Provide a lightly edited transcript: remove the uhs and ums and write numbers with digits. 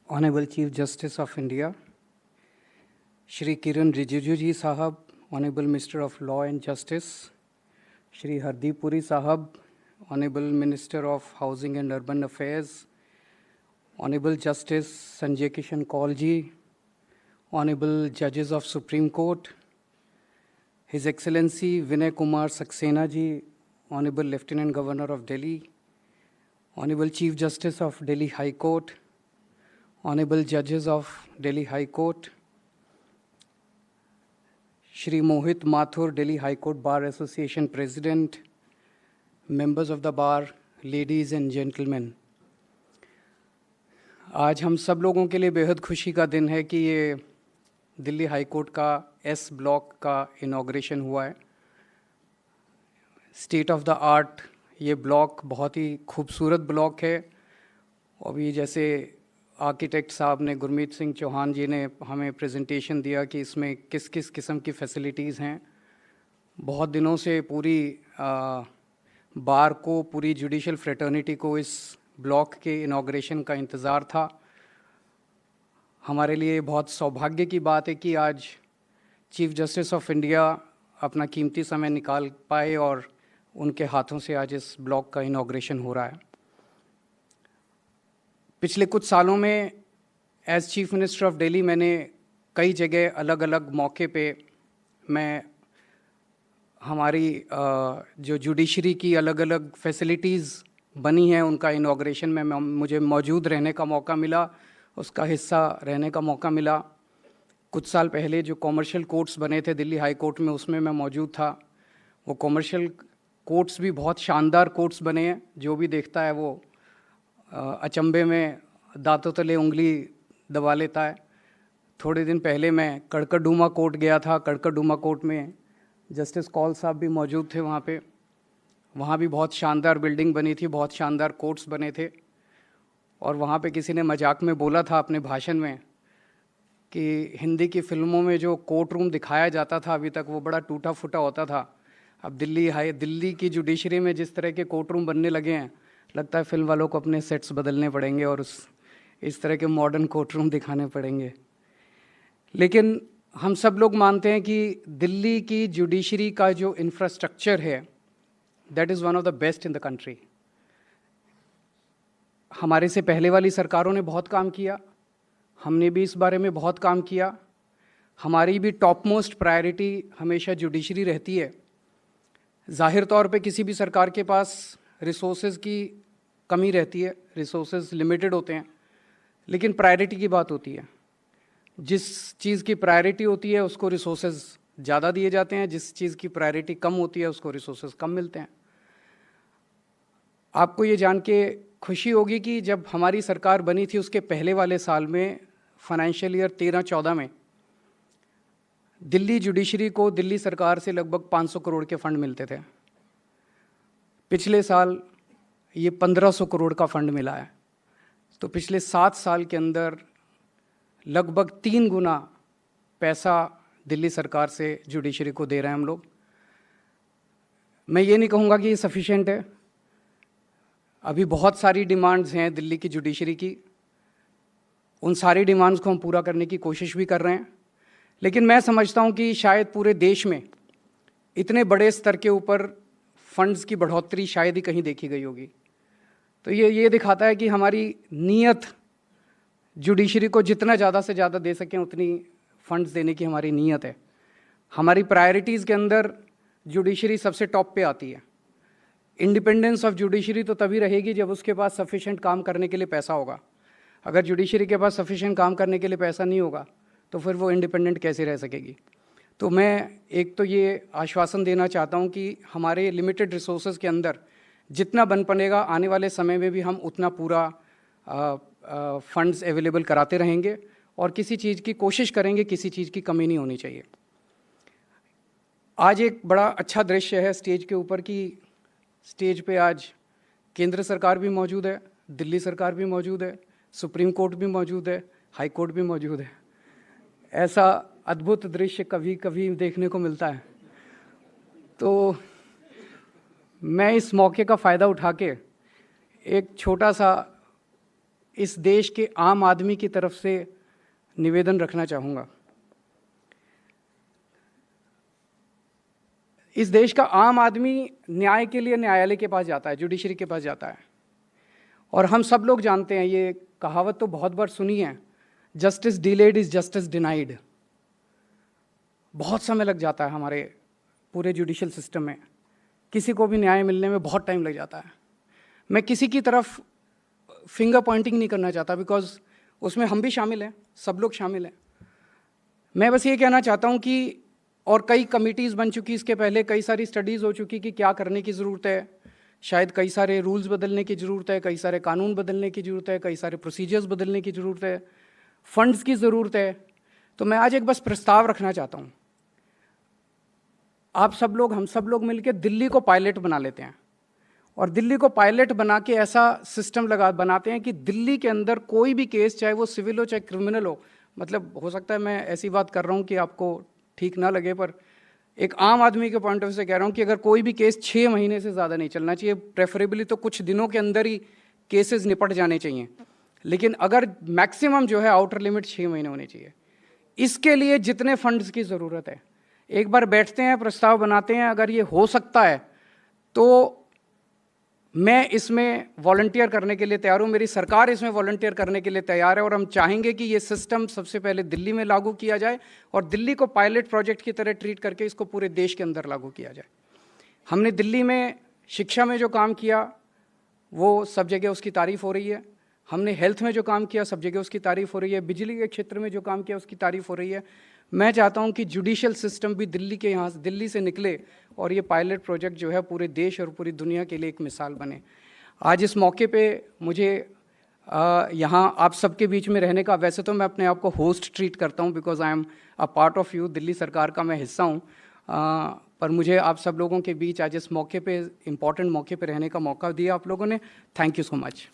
Honorable Chief Justice of India, Shri Kiran Rijiju ji Sahab, Honorable Minister of Law and Justice, Shri Hardeep Puri Sahab, Honorable Minister of Housing and Urban Affairs, Honorable Justice Sanjay Kishan Kaul ji, Honorable Judges of Supreme Court, His Excellency Vinay Kumar Saxena ji, Honorable Lieutenant Governor of Delhi, Honorable Chief Justice of Delhi High Court, Honorable Judges of Delhi High Court, Shri Mohit Mathur, Delhi High Court Bar Association President, members of the bar, ladies and gentlemen, आज हम सब लोगों के लिए बेहद खुशी का दिन है कि ये दिल्ली हाई कोर्ट का एस ब्लॉक का इनॉग्रेशन हुआ है। स्टेट ऑफ द आर्ट ये ब्लॉक बहुत ही खूबसूरत ब्लॉक है। अभी जैसे आर्किटेक्ट साहब ने, गुरमीत सिंह चौहान जी ने हमें प्रेजेंटेशन दिया कि इसमें किस किस किस्म की फैसिलिटीज़ हैं। बहुत दिनों से पूरी बार को, पूरी जुडिशल फ्रेटर्निटी को इस ब्लॉक के इनॉग्रेशन का इंतज़ार था। हमारे लिए बहुत सौभाग्य की बात है कि आज चीफ जस्टिस ऑफ इंडिया अपना कीमती समय निकाल पाए और उनके हाथों से आज इस ब्लॉक का इनॉग्रेशन हो रहा है। पिछले कुछ सालों में as chief minister of Delhi मैंने कई जगह अलग अलग मौके पे मैं हमारी जो जुडिशरी की अलग अलग फैसिलिटीज़ बनी हैं उनका इनॉग्रेशन में मुझे मौजूद रहने का मौका मिला, उसका हिस्सा रहने का मौका मिला। कुछ साल पहले जो कॉमर्शियल कोर्ट्स बने थे दिल्ली हाई कोर्ट में, उसमें मैं मौजूद था। वो कॉमर्शियल कोर्ट्स भी बहुत शानदार कोर्ट्स बने हैं। जो भी देखता है वो अचंभे में दांतों तले उंगली दबा लेता है। थोड़े दिन पहले मैं कड़कड़डूमा कोर्ट गया था। कड़कड़डूमा कोर्ट में जस्टिस कौल साहब भी मौजूद थे वहाँ पे। वहाँ भी बहुत शानदार बिल्डिंग बनी थी, बहुत शानदार कोर्ट्स बने थे। और वहाँ पे किसी ने मजाक में बोला था अपने भाषण में कि हिंदी की फ़िल्मों में जो कोर्ट रूम दिखाया जाता था अभी तक वो बड़ा टूटा फूटा होता था। अब दिल्ली की जुडिशरी में जिस तरह के कोर्ट रूम बनने लगे हैं, लगता है फिल्म वालों को अपने सेट्स बदलने पड़ेंगे और इस तरह के मॉडर्न कोर्ट रूम दिखाने पड़ेंगे। लेकिन हम सब लोग मानते हैं कि दिल्ली की जुडिशरी का जो इंफ्रास्ट्रक्चर है that is one of the best in the country. हमारे से पहले वाली सरकारों ने बहुत काम किया, हमने भी इस बारे में बहुत काम किया। हमारी भी टॉप मोस्ट प्रायोरिटी हमेशा जुडिशरी रहती है। ज़ाहिर तौर पे किसी भी सरकार के पास रिसोर्सेज की कमी रहती है, रिसोर्सेज लिमिटेड होते हैं, लेकिन प्रायोरिटी की बात होती है। जिस चीज़ की प्रायोरिटी होती है उसको रिसोर्सेज ज़्यादा दिए जाते हैं, जिस चीज़ की प्रायोरिटी कम होती है उसको रिसोर्सेज कम मिलते हैं। आपको ये जान के खुशी होगी कि जब हमारी सरकार बनी थी उसके पहले वाले साल में, फाइनेंशियल ईयर 13-14 में, दिल्ली जुडिशरी को दिल्ली सरकार से लगभग 500 करोड़ के फंड मिलते थे। पिछले साल ये 1500 करोड़ का फंड मिला है। तो पिछले 7 साल के अंदर लगभग 3 गुना पैसा दिल्ली सरकार से जुडिशरी को दे रहे हैं हम लोग। मैं ये नहीं कहूँगा कि ये सफिशिएंट है। अभी बहुत सारी डिमांड्स हैं दिल्ली की जुडिशरी की। उन सारी डिमांड्स को हम पूरा करने की कोशिश भी कर रहे हैं। लेकिन मैं समझता हूँ कि शायद पूरे देश में इतने बड़े स्तर के ऊपर फंड्स की बढ़ोतरी शायद ही कहीं देखी गई होगी। तो ये दिखाता है कि हमारी नीयत जुडिशरी को जितना ज़्यादा से ज़्यादा दे सकें उतनी फंड्स देने की हमारी नीयत है। हमारी प्रायोरिटीज़ के अंदर जुडिशरी सबसे टॉप पे आती है। इंडिपेंडेंस ऑफ जुडिशरी तो तभी रहेगी जब उसके पास सफिशिएंट काम करने के लिए पैसा होगा। अगर जुडिशरी के पास सफिशिएंट काम करने के लिए पैसा नहीं होगा तो फिर वो इंडिपेंडेंट कैसे रह सकेगी। तो मैं एक तो ये आश्वासन देना चाहता हूँ कि हमारे लिमिटेड रिसोर्सेज के अंदर जितना बन पड़ेगा आने वाले समय में भी हम उतना पूरा फंड्स अवेलेबल कराते रहेंगे और किसी चीज़ की कोशिश करेंगे, किसी चीज़ की कमी नहीं होनी चाहिए। आज एक बड़ा अच्छा दृश्य है स्टेज के ऊपर कि स्टेज पे आज केंद्र सरकार भी मौजूद है, दिल्ली सरकार भी मौजूद है, सुप्रीम कोर्ट भी मौजूद है, हाई कोर्ट भी मौजूद है। ऐसा अद्भुत दृश्य कभी कभी देखने को मिलता है। तो मैं इस मौके का फ़ायदा उठा के एक छोटा सा इस देश के आम आदमी की तरफ से निवेदन रखना चाहूँगा। इस देश का आम आदमी न्याय के लिए न्यायालय के पास जाता है, जुडिशरी के पास जाता है, और हम सब लोग जानते हैं, ये कहावत तो बहुत बार सुनी है, justice delayed is justice denied. बहुत समय लग जाता है हमारे पूरे जुडिशल सिस्टम में, किसी को भी न्याय मिलने में बहुत टाइम लग जाता है। मैं किसी की तरफ फिंगर पॉइंटिंग नहीं करना चाहता, बिकॉज उसमें हम भी शामिल हैं, सब लोग शामिल हैं। मैं बस ये कहना चाहता हूँ कि, और कई कमिटीज़ बन चुकी, इसके पहले कई सारी स्टडीज़ हो चुकी कि क्या करने की ज़रूरत है, शायद कई सारे रूल्स बदलने की ज़रूरत है, कई सारे कानून बदलने की ज़रूरत है, कई सारे प्रोसीजर्स बदलने की ज़रूरत है, फंड्स की ज़रूरत है। तो मैं आज एक बस प्रस्ताव रखना चाहता हूँ, आप सब लोग, हम सब लोग मिलकर दिल्ली को पायलट बना लेते हैं, और दिल्ली को पायलट बना के ऐसा सिस्टम बनाते हैं कि दिल्ली के अंदर कोई भी केस, चाहे वो सिविल हो चाहे क्रिमिनल हो, मतलब हो सकता है मैं ऐसी बात कर रहा हूँ कि आपको ठीक ना लगे, पर एक आम आदमी के पॉइंट ऑफ व्यू से कह रहा हूँ कि अगर कोई भी केस 6 महीने से ज़्यादा नहीं चलना चाहिए, प्रेफरेबली तो कुछ दिनों के अंदर ही केसेस निपट जाने चाहिए, लेकिन अगर मैक्सिमम जो है आउटर लिमिट 6 महीने होनी चाहिए। इसके लिए जितने फंड्स की ज़रूरत है, एक बार बैठते हैं, प्रस्ताव बनाते हैं, अगर ये हो सकता है तो मैं इसमें वॉलंटियर करने के लिए तैयार हूँ, मेरी सरकार इसमें वॉलंटियर करने के लिए तैयार है, और हम चाहेंगे कि ये सिस्टम सबसे पहले दिल्ली में लागू किया जाए और दिल्ली को पायलट प्रोजेक्ट की तरह ट्रीट करके इसको पूरे देश के अंदर लागू किया जाए। हमने दिल्ली में शिक्षा में जो काम किया वो सब जगह उसकी तारीफ़ हो रही है, हमने हेल्थ में जो काम किया सब जगह उसकी तारीफ़ हो रही है, बिजली के क्षेत्र में जो काम किया उसकी तारीफ़ हो रही है। मैं चाहता हूं कि जुडिशियल सिस्टम भी दिल्ली से निकले और ये पायलट प्रोजेक्ट जो है पूरे देश और पूरी दुनिया के लिए एक मिसाल बने। आज इस मौके पे मुझे यहाँ आप सबके बीच में रहने का, वैसे तो मैं अपने आप को होस्ट ट्रीट करता हूँ because I am a part of you, Delhi सरकार का मैं हिस्सा हूँ, पर मुझे आप सब लोगों के बीच आज इस मौके पे, इम्पॉर्टेंट मौके पे रहने का मौका दिया आप लोगों ने। Thank you so much.